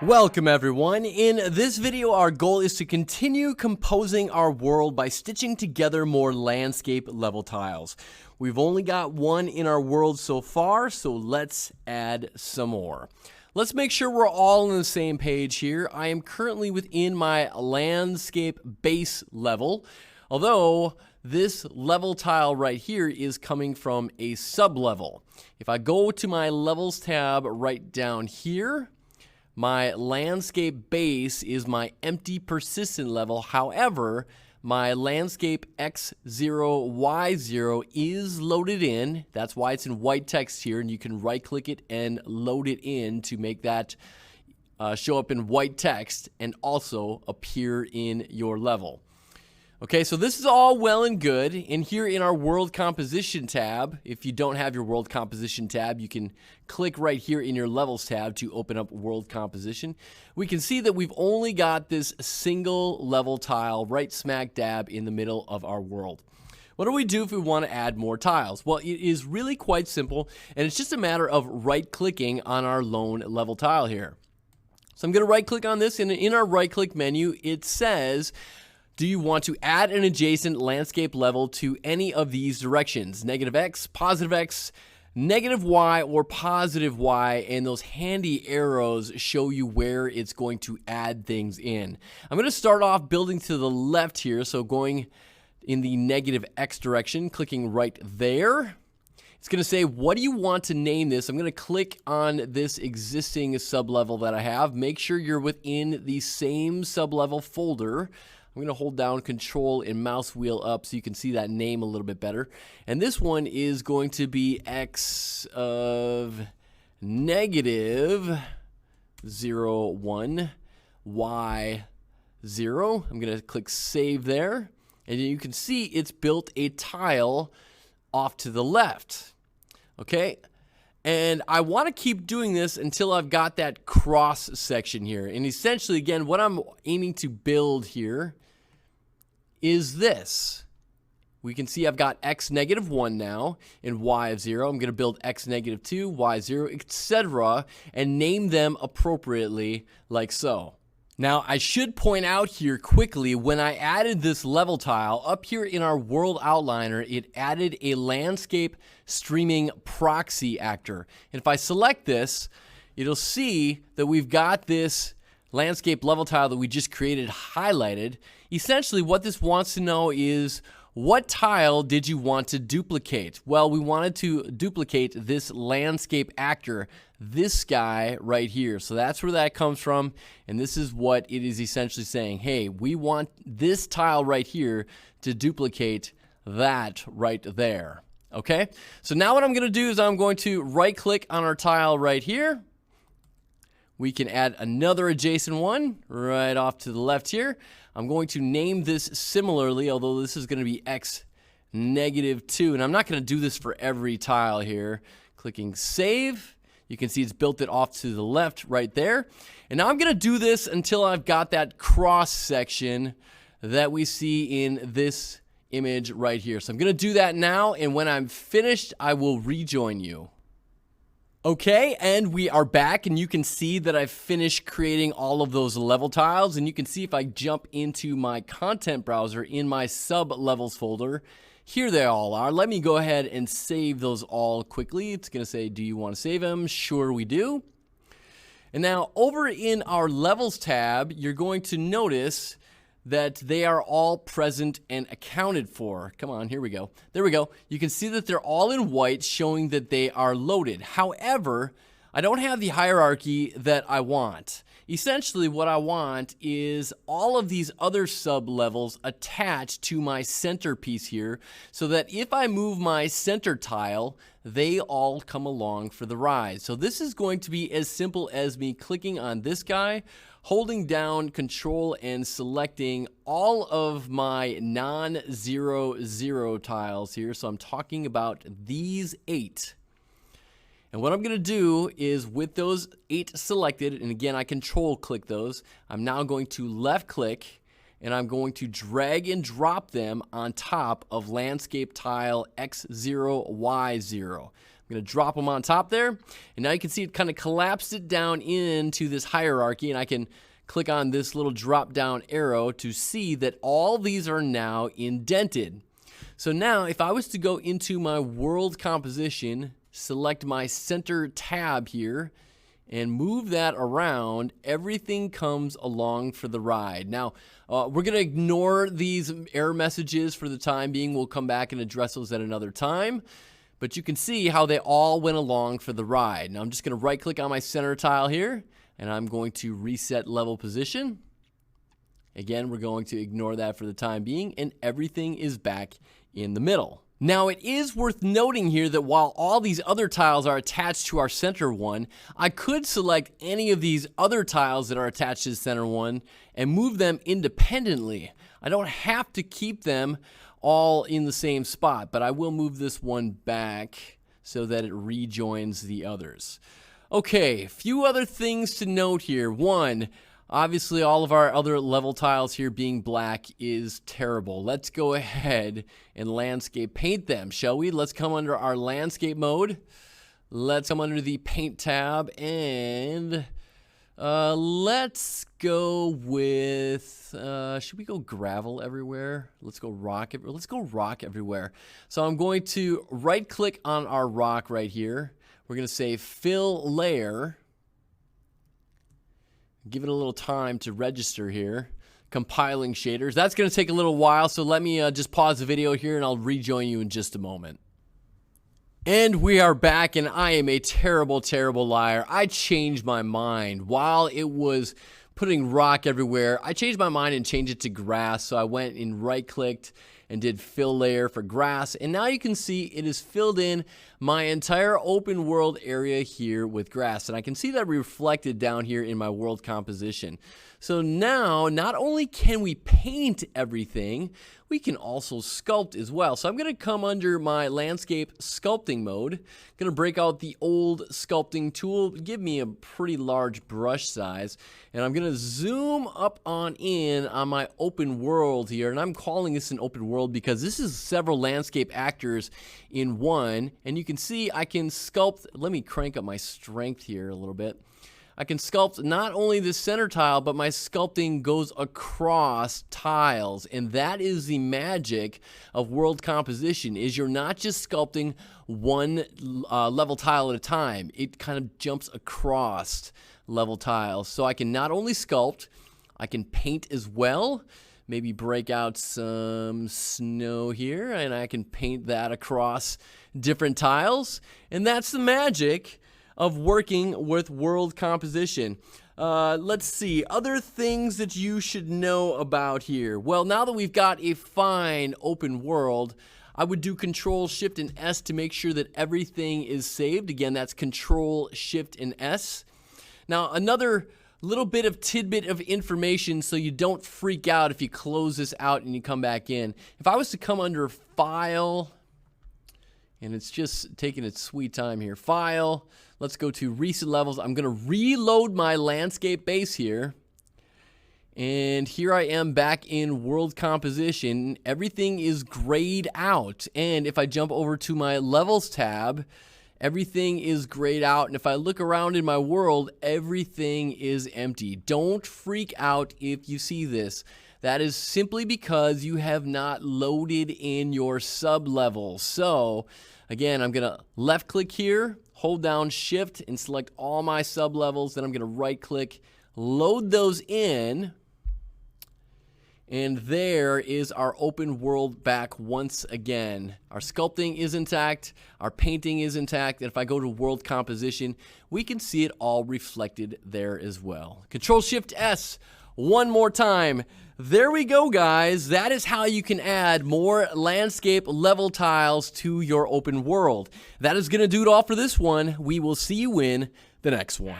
Welcome everyone. In this video, our goal is to continue composing our world by stitching together more landscape level tiles. We've only got one in our world so far, so let's add some more. Let's make sure we're all on the same page here. I am currently within my landscape base level, although this level tile right here is coming from a sub-level. If I go to my levels tab right down here, my landscape base is my empty persistent level. However, my landscape X0, Y0 is loaded in. That's why it's in white text here, and you can right click it and load it in to make that show up in white text and also appear in your level. Okay, so this is all well and good. And here in our World Composition tab, if you don't have your World Composition tab, you can click right here in your Levels tab to open up World Composition. We can see that we've only got this single level tile right smack dab in the middle of our world. What do we do if we want to add more tiles? Well, it is really quite simple, and it's just a matter of right-clicking on our lone level tile here. So I'm going to right-click on this, and in our right-click menu, it says, do you want to add an adjacent landscape level to any of these directions? Negative X, positive X, negative Y, or positive Y, and those handy arrows show you where it's going to add things in. I'm going to start off building to the left here, so going in the negative X direction, clicking right there. It's going to say, what do you want to name this? I'm going to click on this existing sublevel that I have. Make sure you're within the same sublevel folder. I'm going to hold down Control and mouse wheel up so you can see that name a little bit better. And this one is going to be X of negative 0, 1, Y 0. I'm going to click Save there. And you can see it's built a tile off to the left. Okay? And I want to keep doing this until I've got that cross section here. And essentially, again, what I'm aiming to build here is this. We can see I've got X negative 1 now and Y of 0. I'm going to build X negative 2, Y 0, etc. and name them appropriately like so. Now, I should point out here quickly, when I added this level tile, up here in our world outliner, it added a landscape streaming proxy actor. And if I select this, it'll see that we've got this landscape level tile that we just created highlighted. Essentially, what this wants to know is, what tile did you want to duplicate? Well, we wanted to duplicate this landscape actor, this guy right here. So that's where that comes from, and this is what it is essentially saying. Hey, we want this tile right here to duplicate that right there. Okay? So now what I'm going to do is I'm going to right-click on our tile right here. We can add another adjacent one right off to the left here. I'm going to name this similarly, although this is going to be X negative 2. And I'm not going to do this for every tile here. Clicking Save. You can see it's built it off to the left right there. And now I'm going to do this until I've got that cross section that we see in this image right here. So I'm going to do that now, and when I'm finished, I will rejoin you. Okay, and we are back, and you can see that I've finished creating all of those level tiles, and you can see if I jump into my content browser in my sub-levels folder, here they all are. Let me go ahead and save those all quickly. It's going to say, do you want to save them? Sure we do. And now over in our levels tab, you're going to notice that they are all present and accounted for. Come on, here we go. There we go. You can see that they're all in white, showing that they are loaded. However, I don't have the hierarchy that I want. Essentially, what I want is all of these other sub-levels attached to my centerpiece here, so that if I move my center tile, they all come along for the ride. So this is going to be as simple as me clicking on this guy, holding down Control and selecting all of my non-0, tiles here. So I'm talking about these 8. And what I'm going to do is, with those 8 selected, and again, I Control click those, I'm now going to left click, and I'm going to drag and drop them on top of landscape tile X0, Y0. I'm going to drop them on top there. And now you can see it kind of collapsed it down into this hierarchy. And I can click on this little drop down arrow to see that all these are now indented. So now if I was to go into my world composition, select my center tab here, and move that around, everything comes along for the ride. Now, we're going to ignore these error messages for the time being. We'll come back and address those at another time. But you can see how they all went along for the ride. Now, I'm just going to right-click on my center tile here, and I'm going to reset level position. Again, we're going to ignore that for the time being, and everything is back in the middle. Now, it is worth noting here that while all these other tiles are attached to our center one, I could select any of these other tiles that are attached to the center one and move them independently. I don't have to keep them all in the same spot, but I will move this one back so that it rejoins the others. Okay, a few other things to note here. One, obviously, all of our other level tiles here being black is terrible. Let's go ahead and landscape paint them, shall we? Let's come under our landscape mode. Let's come under the paint tab, and let's go with, should we go gravel everywhere? Let's go rock. Let's go rock everywhere. So I'm going to right click on our rock right here. We're going to say fill layer. Give it a little time to register here. Compiling shaders. That's going to take a little while, so let me just pause the video here and I'll rejoin you in just a moment. And we are back, and I am a terrible, terrible liar. I changed my mind. While it was putting rock everywhere, I changed my mind and changed it to grass. So I went and right-clicked and did fill layer for grass. And now you can see it has filled in my entire open world area here with grass. And I can see that reflected down here in my world composition. So now, not only can we paint everything, we can also sculpt as well. So I'm going to come under my landscape sculpting mode. I'm going to break out the old sculpting tool, give me a pretty large brush size, and I'm going to zoom up on in on my open world here. And I'm calling this an open world because this is several landscape actors in one. And you can see I can sculpt. Let me crank up my strength here a little bit. I can sculpt not only the center tile, but my sculpting goes across tiles. And that is the magic of world composition, is you're not just sculpting one level tile at a time. It kind of jumps across level tiles. So I can not only sculpt, I can paint as well. Maybe break out some snow here, and I can paint that across different tiles. And that's the magic of working with world composition. Let's see, other things that you should know about here. Well, now that we've got a fine open world, I would do Control, Shift, and S to make sure that everything is saved. Again, that's Control, Shift, and S. Now, another little bit of tidbit of information so you don't freak out if you close this out and you come back in. If I was to come under File, and it's just taking its sweet time here. File, let's go to Recent Levels. I'm going to reload my landscape base here. And here I am back in World Composition. Everything is grayed out. And if I jump over to my Levels tab, everything is grayed out. And if I look around in my world, everything is empty. Don't freak out if you see this. That is simply because you have not loaded in your sub-levels. So, again, I'm going to left-click here, hold down Shift, and select all my sub-levels. Then I'm going to right-click, load those in. And there is our open world back once again. Our sculpting is intact, our painting is intact, and if I go to world composition, we can see it all reflected there as well. Control-Shift-S one more time. There we go, guys. That is how you can add more landscape level tiles to your open world. That is going to do it all for this one. We will see you in the next one.